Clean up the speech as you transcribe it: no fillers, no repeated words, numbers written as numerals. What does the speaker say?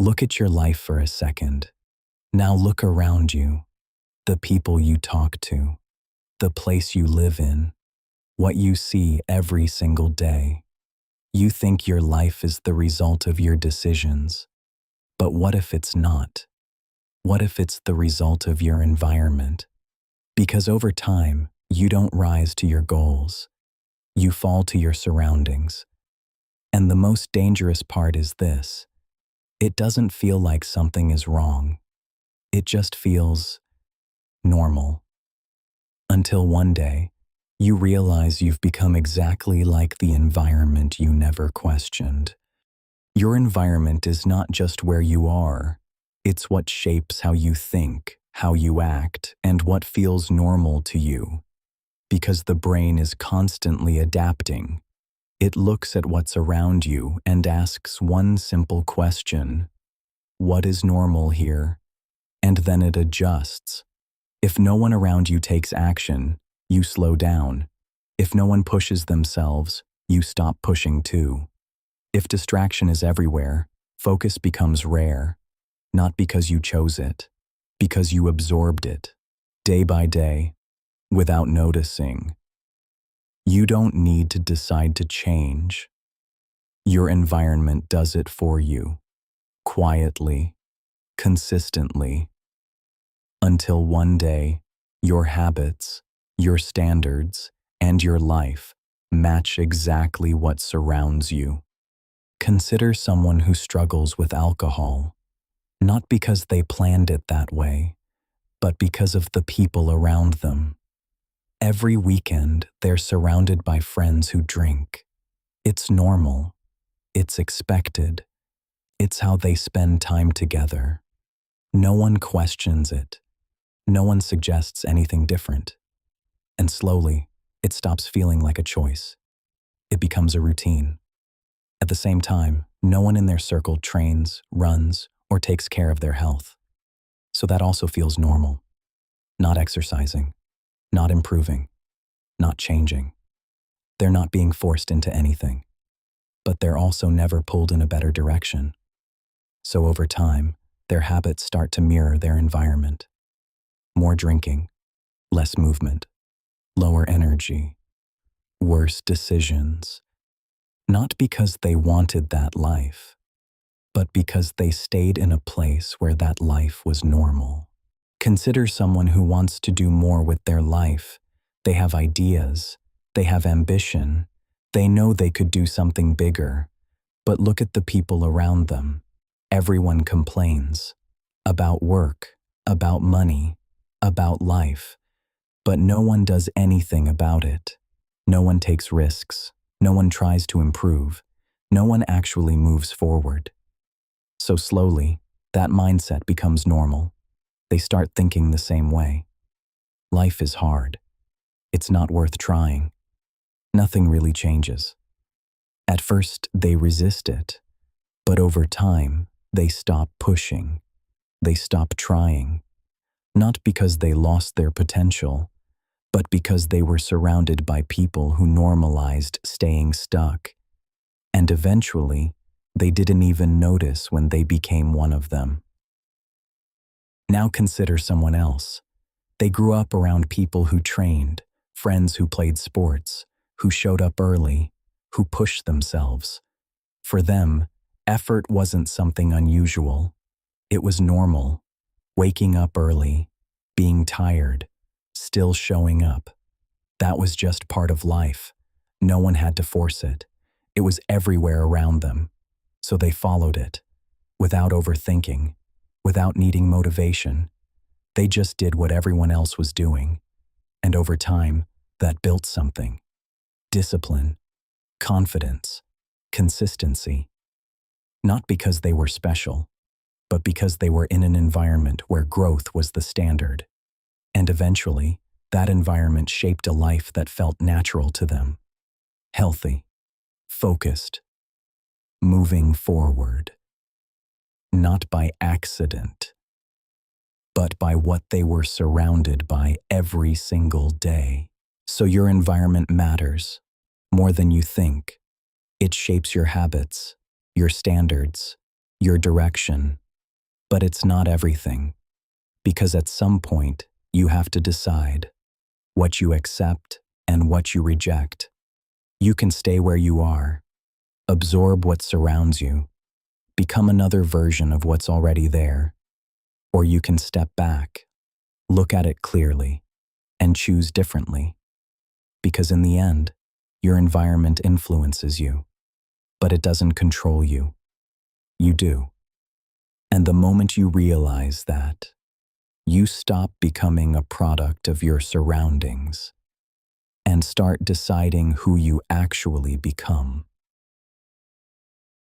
Look at your life for a second. Now look around you, the people you talk to, the place you live in, what you see every single day. You think your life is the result of your decisions, but what if it's not? What if it's the result of your environment? Because over time, you don't rise to your goals. You fall to your surroundings. And the most dangerous part is this: it doesn't feel like something is wrong. It just feels normal. Until one day, you realize you've become exactly like the environment you never questioned. Your environment is not just where you are. It's what shapes how you think, how you act, and what feels normal to you. Because the brain is constantly adapting. It looks at what's around you and asks one simple question: what is normal here? And then it adjusts. If no one around you takes action, you slow down. If no one pushes themselves, you stop pushing too. If distraction is everywhere, focus becomes rare. Not because you chose it, because you absorbed it, day by day, without noticing. You don't need to decide to change. Your environment does it for you, quietly, consistently, until one day, your habits, your standards, and your life match exactly what surrounds you. Consider someone who struggles with alcohol, not because they planned it that way, but because of the people around them. Every weekend, they're surrounded by friends who drink. It's normal. It's expected. It's how they spend time together. No one questions it. No one suggests anything different. And slowly, it stops feeling like a choice. It becomes a routine. At the same time, no one in their circle trains, runs, or takes care of their health. So that also feels normal. Not exercising, not improving, not changing. They're not being forced into anything, but they're also never pulled in a better direction. So over time, their habits start to mirror their environment. More drinking, less movement, lower energy, worse decisions. Not because they wanted that life, but because they stayed in a place where that life was normal. Consider someone who wants to do more with their life. They have ideas, they have ambition, they know they could do something bigger. But look at the people around them. Everyone complains about work, about money, about life, but no one does anything about it. No one takes risks. No one tries to improve. No one actually moves forward. So slowly, that mindset becomes normal. They start thinking the same way. Life is hard. It's not worth trying. Nothing really changes. At first, they resist it, but over time, they stop pushing. They stop trying. Not because they lost their potential, but because they were surrounded by people who normalized staying stuck. And eventually, they didn't even notice when they became one of them. Now consider someone else. They grew up around people who trained, friends who played sports, who showed up early, who pushed themselves. For them, effort wasn't something unusual. It was normal. Waking up early, being tired, still showing up. That was just part of life. No one had to force it. It was everywhere around them. So they followed it, without overthinking, without needing motivation. They just did what everyone else was doing. And over time, that built something. Discipline, confidence, consistency. Not because they were special, but because they were in an environment where growth was the standard. And eventually, that environment shaped a life that felt natural to them. Healthy, focused, moving forward. Not by accident, but by what they were surrounded by every single day. So your environment matters more than you think. It shapes your habits, your standards, your direction, but it's not everything, because at some point you have to decide what you accept and what you reject. You can stay where you are, absorb what surrounds you, become another version of what's already there, or you can step back, look at it clearly, and choose differently. Because in the end, your environment influences you, but it doesn't control you. You do. And the moment you realize that, you stop becoming a product of your surroundings and start deciding who you actually become.